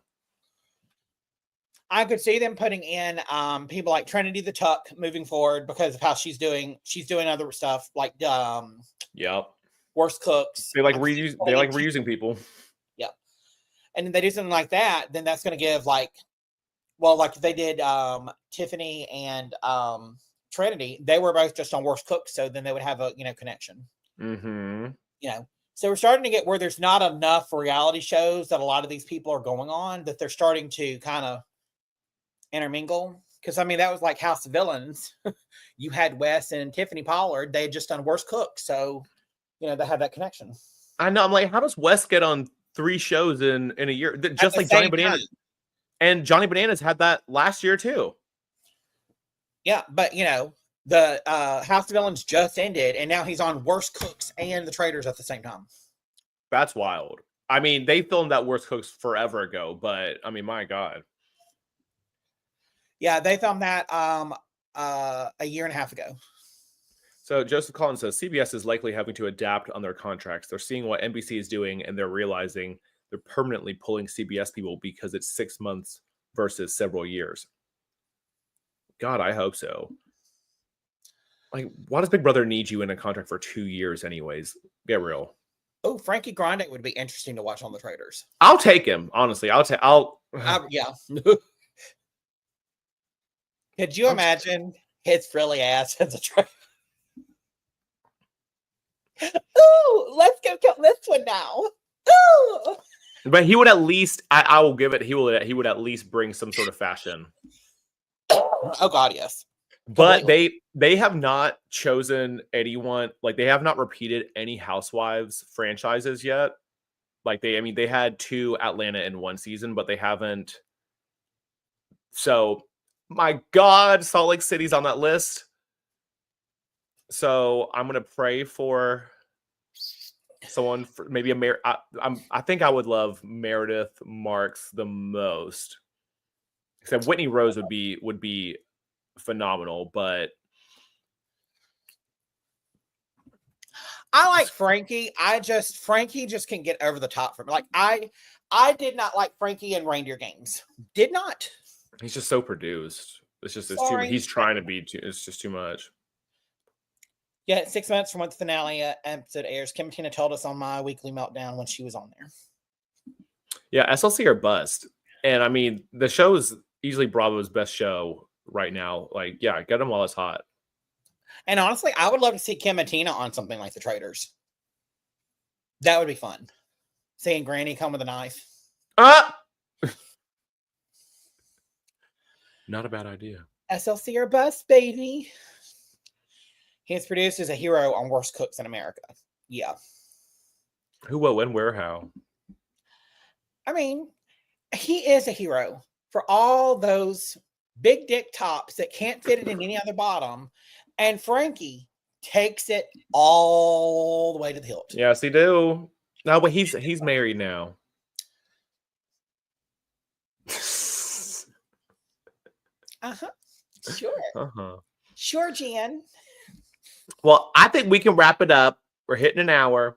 I could see them putting in people like Trinity the Tuck moving forward because of how she's doing. She's doing other stuff like worst cooks. They like reusing people. Yep. And they do something like that, then that's going to give like if they did Tiffany and Trinity, they were both just on worst cooks, so then they would have a connection. Mm-hmm. So we're starting to get where there's not enough reality shows that a lot of these people are going on, that they're starting to kind of intermingle. Because I mean, that was like House of Villains. You had Wes and Tiffany Pollard. They had just done worst cook, so they have that connection. I know. I'm like, how does Wes get on 3 shows in a year? Just like Johnny Bananas. And Johnny Bananas had that last year too. Yeah, but the House of Villains just ended, and now he's on Worst Cooks and the Traitors at the same time. That's wild. I mean, they filmed that Worst Cooks forever ago, but I mean, my God. Yeah, they filmed that a year and a half ago. So Joseph Collins says CBS is likely having to adapt on their contracts. They're seeing what NBC is doing, and they're realizing they're permanently pulling CBS people because it's 6 months versus several years. God, I hope so. Like, why does Big Brother need you in a contract for 2 years anyways? Get real. Oh, Frankie Grande would be interesting to watch on the Traitors. I'll take him, honestly. Yeah. Could you imagine his frilly ass as a Traitor? Ooh, let's go kill this one now. Ooh. But he would at least, I will give it, he would at least bring some sort of fashion. Oh God, yes. But they have not chosen anyone, like they have not repeated any Housewives franchises yet. Like they had 2 Atlanta in one season, but they haven't. So my God, Salt Lake City's on that list. So I'm gonna pray for someone, for maybe I think I would love Meredith Marks the most. Except Whitney Rose would be phenomenal, but I like Frankie. Frankie just can get over the top for me. Like I did not like Frankie in Reindeer Games. Did not. He's just so produced. It's too. He's trying to be too. It's just too much. Yeah, 6 months from when the finale episode airs. Kim Tina told us on my weekly meltdown when she was on there. Yeah, SLC or bust. And I mean, the show is easily Bravo's best show right now. Like, yeah, get them while it's hot. And honestly, I would love to see Kim and Tina on something like the Traitors. That would be fun. Seeing Granny come with a knife. Not a bad idea. SLC or bust, baby. He's produced as a hero on Worst Cooks in America. Yeah. Who, what, when, where, how? I mean, he is a hero for all those big dick tops that can't fit it in any other bottom, and Frankie takes it all the way to the hilt. Yes, he do. No, but he's married now. Sure. Sure, Jan. Well, I think we can wrap it up. We're hitting an hour.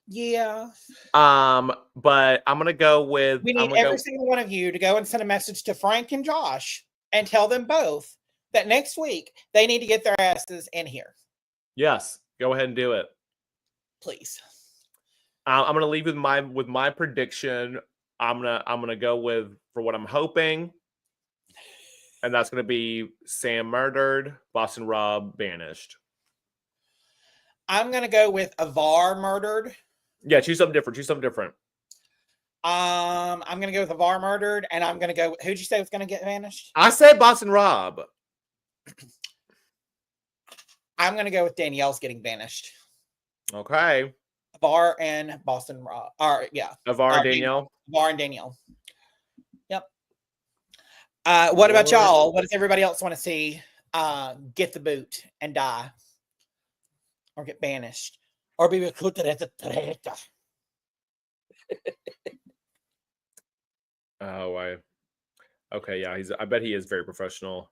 Yeah. But I'm gonna go with. We need every single one of you to go and send a message to Frank and Josh and tell them both that next week they need to get their asses in here. Yes, go ahead and do it, please. I'm gonna leave with my prediction. I'm gonna go with for what I'm hoping, and that's gonna be Sam murdered, Boston Rob banished. I'm gonna go with Avar murdered. Yeah, choose something different. I'm gonna go with Avar murdered, and I'm gonna go. Who'd you say was gonna get banished? I said Boston Rob. I'm gonna go with Danielle's getting banished. Okay. Avar and Boston Rob. Yeah. Avar and Danielle. Avar and Danielle. Yep. What about y'all? What does everybody else want to see? Get the boot and die, or get banished, or be recruited as a traitor. Oh, okay, yeah, I bet he is very professional.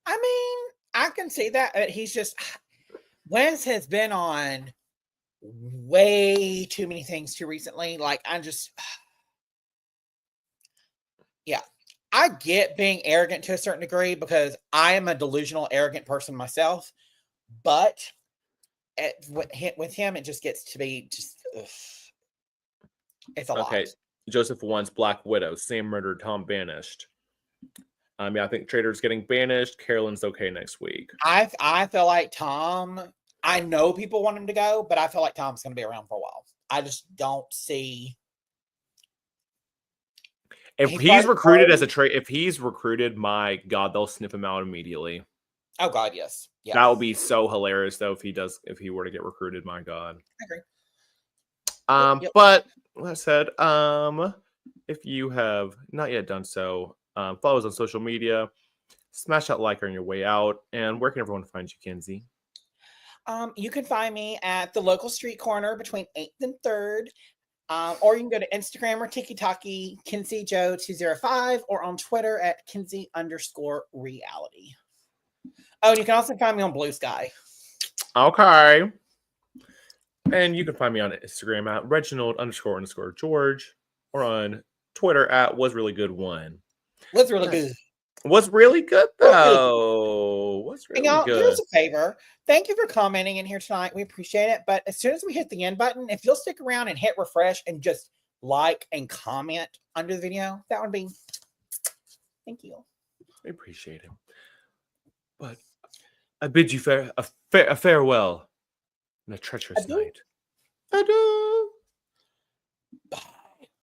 I mean, I can see that, but he's just Wes has been on way too many things too recently. Like, yeah, I get being arrogant to a certain degree because I am a delusional, arrogant person myself. But with him, it just gets to be just, it's a lot. Okay, Joseph wants Black Widow. Sam murdered, Tom banished. Yeah, I think Traitor's getting banished. Carolyn's okay next week. I feel like Tom. I know people want him to go, but I feel like Tom's going to be around for a while. I just don't see. If he's recruited as a if he's recruited, my God, they'll sniff him out immediately. Oh God, yes. Yeah. That would be so hilarious though if he were to get recruited, my God. I agree. Yep. But like I said, if you have not yet done so, follow us on social media, smash that like on your way out, and where can everyone find you, Kenzie? You can find me at the local street corner between 8th and 3rd. Or you can go to Instagram or TikTok, KenzieJoe205, or on Twitter at Kenzie_reality. Oh, and you can also find me on Blue Sky. Okay. And you can find me on Instagram at Reginald__George, or on Twitter at wasreallygood1. Was really good. Was really good though. Was really y'all, good. Do us a favor. Thank you for commenting in here tonight. We appreciate it. But as soon as we hit the end button, if you'll stick around and hit refresh and just like and comment under the video, that would be. Thank you. I appreciate it. But I bid you a farewell and a treacherous night. Adieu.